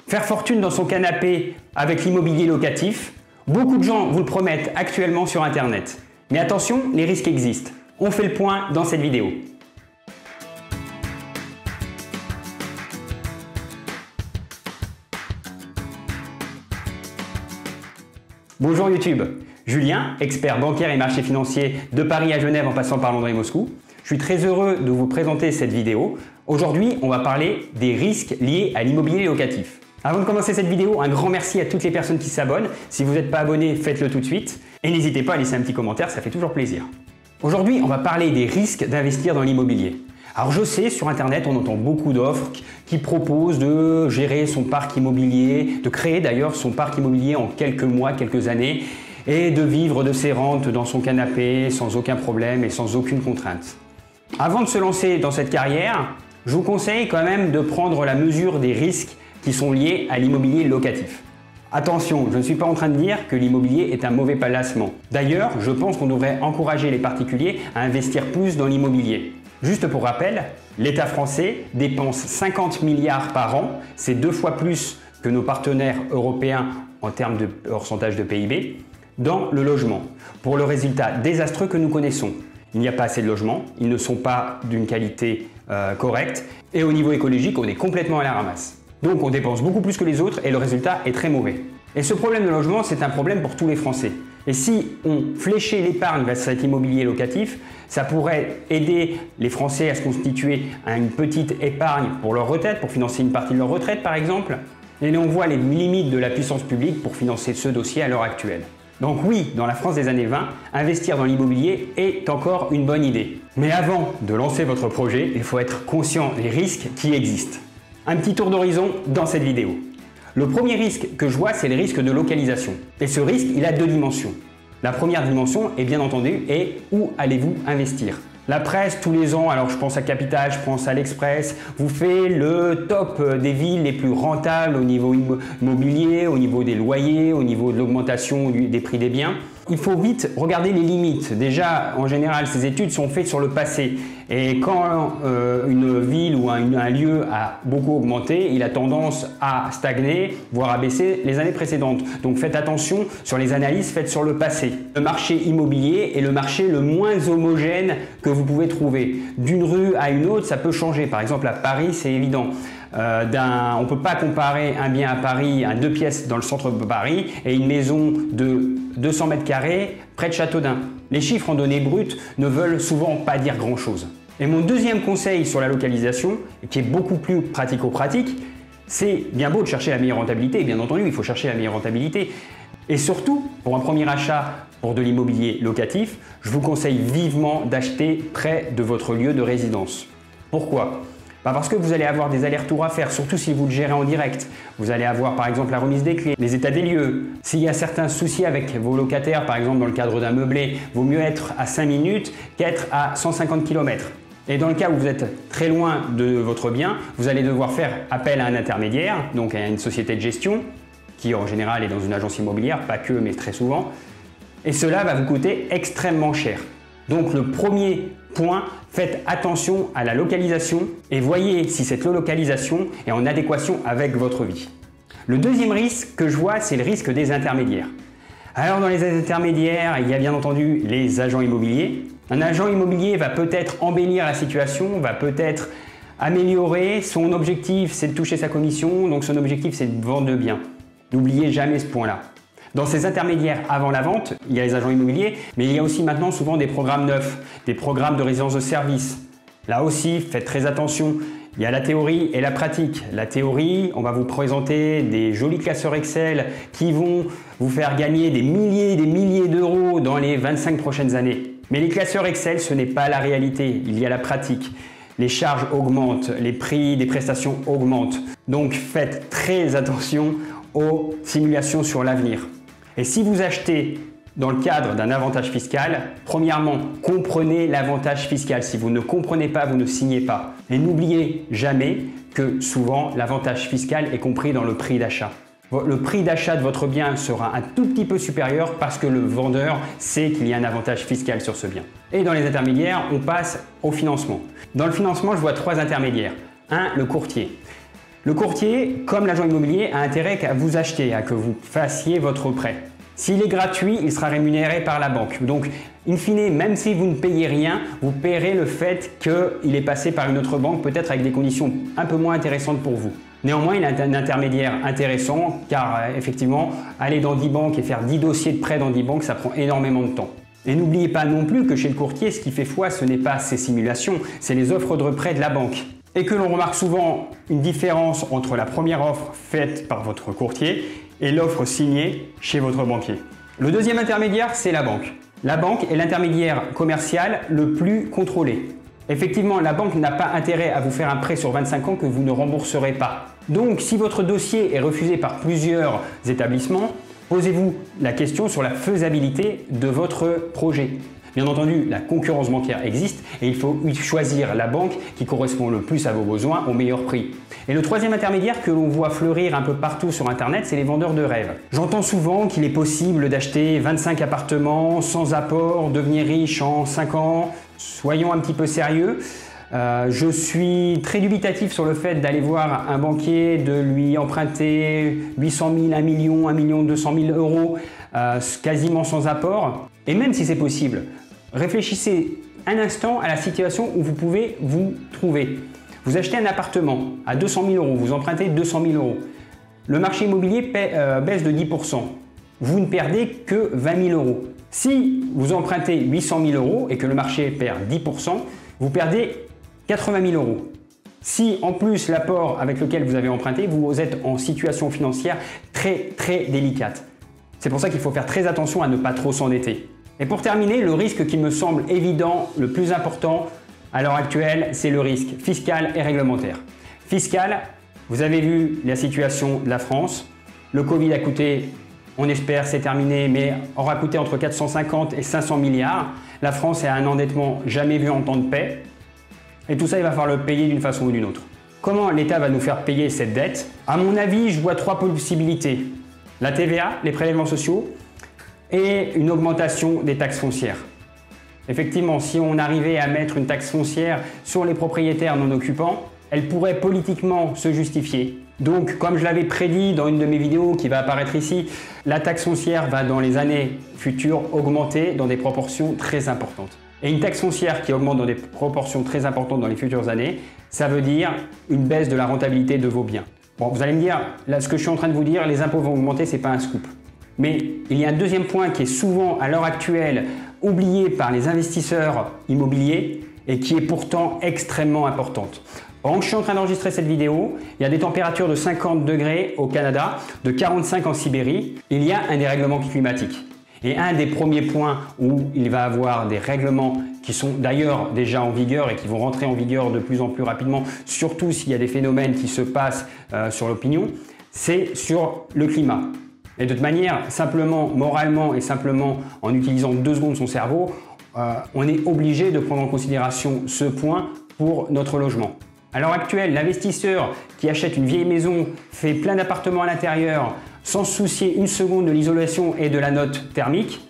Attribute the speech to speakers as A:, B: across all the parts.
A: Faire fortune dans son canapé avec l'immobilier locatif, beaucoup de gens vous le promettent actuellement sur Internet. Mais attention, les risques existent. On fait le point dans cette vidéo. Bonjour YouTube, Julien, expert bancaire et marché financier de Paris à Genève en passant par Londres et Moscou. Je suis très heureux de vous présenter cette vidéo. Aujourd'hui, on va parler des risques liés à l'immobilier locatif. Avant de commencer cette vidéo, un grand merci à toutes les personnes qui s'abonnent. Si vous n'êtes pas abonné, faites-le tout de suite. Et n'hésitez pas à laisser un petit commentaire, ça fait toujours plaisir. Aujourd'hui, on va parler des risques d'investir dans l'immobilier. Alors je sais, sur Internet, on entend beaucoup d'offres qui proposent de gérer son parc immobilier, de créer d'ailleurs son parc immobilier en quelques mois, quelques années, et de vivre de ses rentes dans son canapé sans aucun problème et sans aucune contrainte. Avant de se lancer dans cette carrière, je vous conseille quand même de prendre la mesure des risques qui sont liés à l'immobilier locatif. Attention, je ne suis pas en train de dire que l'immobilier est un mauvais placement. D'ailleurs, je pense qu'on devrait encourager les particuliers à investir plus dans l'immobilier. Juste pour rappel, l'État français dépense 50 milliards par an, c'est 2 fois plus que nos partenaires européens en termes de pourcentage de PIB, dans le logement, pour le résultat désastreux que nous connaissons. Il n'y a pas assez de logements, ils ne sont pas d'une qualité correcte, et au niveau écologique, on est complètement à la ramasse. Donc on dépense beaucoup plus que les autres et le résultat est très mauvais. Et ce problème de logement, c'est un problème pour tous les Français. Et si on fléchait l'épargne vers cet immobilier locatif, ça pourrait aider les Français à se constituer à une petite épargne pour leur retraite, pour financer une partie de leur retraite par exemple. Et on voit les limites de la puissance publique pour financer ce dossier à l'heure actuelle. Donc oui, dans la France des années 20, investir dans l'immobilier est encore une bonne idée. Mais avant de lancer votre projet, il faut être conscient des risques qui existent. Un petit tour d'horizon dans cette vidéo. Le premier risque que je vois, c'est le risque de localisation. Et ce risque, il a 2 dimensions. La première dimension, est bien entendu, est où allez-vous investir? La presse, tous les ans, alors je pense à Capital, je pense à l'Express, vous fait le top des villes les plus rentables au niveau immobilier, au niveau des loyers, au niveau de l'augmentation des prix des biens. Il faut vite regarder les limites. Déjà, en général, ces études sont faites sur le passé. Et quand une ville ou un lieu a beaucoup augmenté, il a tendance à stagner, voire à baisser les années précédentes. Donc faites attention sur les analyses faites sur le passé. Le marché immobilier est le marché le moins homogène que vous pouvez trouver. D'une rue à une autre, ça peut changer. Par exemple, à Paris, c'est évident. On ne peut pas comparer un bien à Paris, un 2 pièces dans le centre de Paris et une maison de 200 mètres carrés près de Châteaudun. Les chiffres en données brutes ne veulent souvent pas dire grand-chose. Et mon deuxième conseil sur la localisation, qui est beaucoup plus pratico-pratique, c'est bien beau de chercher la meilleure rentabilité, et bien entendu il faut chercher la meilleure rentabilité. Et surtout, pour un premier achat pour de l'immobilier locatif, je vous conseille vivement d'acheter près de votre lieu de résidence. Pourquoi ? Parce que vous allez avoir des allers-retours à faire, surtout si vous le gérez en direct. Vous allez avoir par exemple la remise des clés, les états des lieux. S'il y a certains soucis avec vos locataires, par exemple dans le cadre d'un meublé, vaut mieux être à 5 minutes qu'être à 150 km. Et dans le cas où vous êtes très loin de votre bien, vous allez devoir faire appel à un intermédiaire, donc à une société de gestion, qui en général est dans une agence immobilière, pas que, mais très souvent. Et cela va vous coûter extrêmement cher. Donc le premier point, faites attention à la localisation et voyez si cette localisation est en adéquation avec votre vie. Le deuxième risque que je vois, c'est le risque des intermédiaires. Alors dans les intermédiaires, il y a bien entendu les agents immobiliers. Un agent immobilier va peut-être embellir la situation, va peut-être améliorer. Son objectif, c'est de toucher sa commission, donc son objectif, c'est de vendre le bien. N'oubliez jamais ce point-là. Dans ces intermédiaires avant la vente, il y a les agents immobiliers, mais il y a aussi maintenant souvent des programmes neufs, des programmes de résidence de service. Là aussi, faites très attention. Il y a la théorie et la pratique. La théorie, on va vous présenter des jolis classeurs Excel qui vont vous faire gagner des milliers d'euros dans les 25 prochaines années. Mais les classeurs Excel, ce n'est pas la réalité. Il y a la pratique. Les charges augmentent, les prix des prestations augmentent. Donc faites très attention aux simulations sur l'avenir. Et si vous achetez dans le cadre d'un avantage fiscal, premièrement, comprenez l'avantage fiscal. Si vous ne comprenez pas, vous ne signez pas. Et n'oubliez jamais que souvent, l'avantage fiscal est compris dans le prix d'achat. Le prix d'achat de votre bien sera un tout petit peu supérieur parce que le vendeur sait qu'il y a un avantage fiscal sur ce bien. Et dans les intermédiaires, on passe au financement. Dans le financement, je vois 3 intermédiaires. 1, le courtier. Le courtier, comme l'agent immobilier, a intérêt à vous acheter, à que vous fassiez votre prêt. S'il est gratuit, il sera rémunéré par la banque. Donc, in fine, même si vous ne payez rien, vous paierez le fait qu'il est passé par une autre banque, peut-être avec des conditions un peu moins intéressantes pour vous. Néanmoins, il a un intermédiaire intéressant car effectivement, aller dans 10 banques et faire 10 dossiers de prêt dans 10 banques, ça prend énormément de temps. Et n'oubliez pas non plus que chez le courtier, ce qui fait foi, ce n'est pas ces simulations, c'est les offres de prêt de la banque. Et que l'on remarque souvent une différence entre la première offre faite par votre courtier et l'offre signée chez votre banquier. Le deuxième intermédiaire, c'est la banque. La banque est l'intermédiaire commercial le plus contrôlé. Effectivement, la banque n'a pas intérêt à vous faire un prêt sur 25 ans que vous ne rembourserez pas. Donc, si votre dossier est refusé par plusieurs établissements, posez-vous la question sur la faisabilité de votre projet. Bien entendu, la concurrence bancaire existe et il faut choisir la banque qui correspond le plus à vos besoins au meilleur prix. Et le troisième intermédiaire que l'on voit fleurir un peu partout sur Internet, c'est les vendeurs de rêves. J'entends souvent qu'il est possible d'acheter 25 appartements sans apport, devenir riche en 5 ans. Soyons un petit peu sérieux. Je suis très dubitatif sur le fait d'aller voir un banquier, de lui emprunter 800 000, 1 million, 1 200 000 euros quasiment sans apport. Et même si c'est possible, réfléchissez un instant à la situation où vous pouvez vous trouver. Vous achetez un appartement à 200 000 euros, vous empruntez 200 000 euros. Le marché immobilier baisse de 10%. Vous ne perdez que 20 000 euros. Si vous empruntez 800 000 euros et que le marché perd 10%, vous perdez 80 000 euros. Si en plus l'apport avec lequel vous avez emprunté, vous êtes en situation financière très délicate. C'est pour ça qu'il faut faire très attention à ne pas trop s'endetter. Et pour terminer, le risque qui me semble évident, le plus important à l'heure actuelle, c'est le risque fiscal et réglementaire. Fiscal, vous avez vu la situation de la France. Le Covid a coûté, on espère c'est terminé, mais aura coûté entre 450 et 500 milliards. La France a un endettement jamais vu en temps de paix. Et tout ça, il va falloir le payer d'une façon ou d'une autre. Comment l'État va nous faire payer cette dette? À mon avis, je vois 3 possibilités. La TVA, les prélèvements sociaux et une augmentation des taxes foncières. Effectivement, si on arrivait à mettre une taxe foncière sur les propriétaires non occupants, elle pourrait politiquement se justifier. Donc, comme je l'avais prédit dans une de mes vidéos qui va apparaître ici, la taxe foncière va dans les années futures augmenter dans des proportions très importantes. Et une taxe foncière qui augmente dans des proportions très importantes dans les futures années, ça veut dire une baisse de la rentabilité de vos biens. Bon, vous allez me dire, là, ce que je suis en train de vous dire, les impôts vont augmenter, c'est pas un scoop. Mais il y a un deuxième point qui est souvent, à l'heure actuelle, oublié par les investisseurs immobiliers et qui est pourtant extrêmement importante. Pendant que je suis en train d'enregistrer cette vidéo, il y a des températures de 50 degrés au Canada, de 45 en Sibérie. Il y a un dérèglement climatique. Et un des premiers points où il va y avoir des règlements qui sont d'ailleurs déjà en vigueur et qui vont rentrer en vigueur de plus en plus rapidement, surtout s'il y a des phénomènes qui se passent sur l'opinion, c'est sur le climat. Et de toute manière, simplement, moralement et simplement en utilisant 2 secondes son cerveau, on est obligé de prendre en considération ce point pour notre logement. À l'heure actuelle, l'investisseur qui achète une vieille maison, fait plein d'appartements à l'intérieur, sans se soucier une seconde de l'isolation et de la note thermique,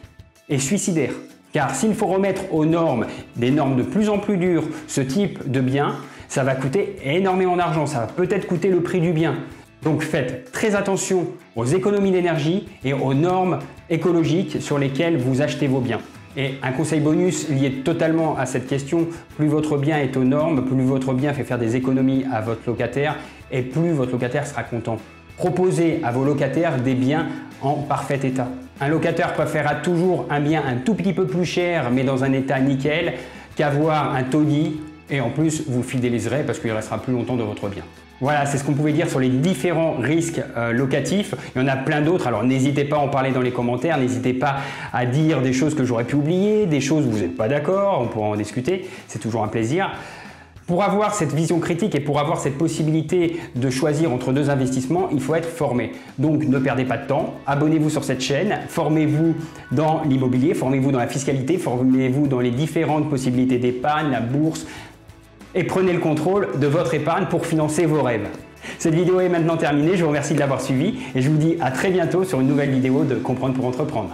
A: est suicidaire. Car s'il faut remettre aux normes, des normes de plus en plus dures, ce type de bien, ça va coûter énormément d'argent, ça va peut-être coûter le prix du bien. Donc faites très attention aux économies d'énergie et aux normes écologiques sur lesquelles vous achetez vos biens. Et un conseil bonus lié totalement à cette question, plus votre bien est aux normes, plus votre bien fait faire des économies à votre locataire et plus votre locataire sera content. Proposez à vos locataires des biens en parfait état. Un locataire préférera toujours un bien un tout petit peu plus cher mais dans un état nickel qu'avoir un taudis et en plus vous fidéliserez parce qu'il restera plus longtemps de votre bien. Voilà, c'est ce qu'on pouvait dire sur les différents risques locatifs. Il y en a plein d'autres, alors n'hésitez pas à en parler dans les commentaires, n'hésitez pas à dire des choses que j'aurais pu oublier, des choses où vous n'êtes pas d'accord, on pourra en discuter, c'est toujours un plaisir. Pour avoir cette vision critique et pour avoir cette possibilité de choisir entre 2 investissements, il faut être formé. Donc ne perdez pas de temps, abonnez-vous sur cette chaîne, formez-vous dans l'immobilier, formez-vous dans la fiscalité, formez-vous dans les différentes possibilités d'épargne, la bourse, et prenez le contrôle de votre épargne pour financer vos rêves. Cette vidéo est maintenant terminée, je vous remercie de l'avoir suivie et je vous dis à très bientôt sur une nouvelle vidéo de Comprendre pour entreprendre.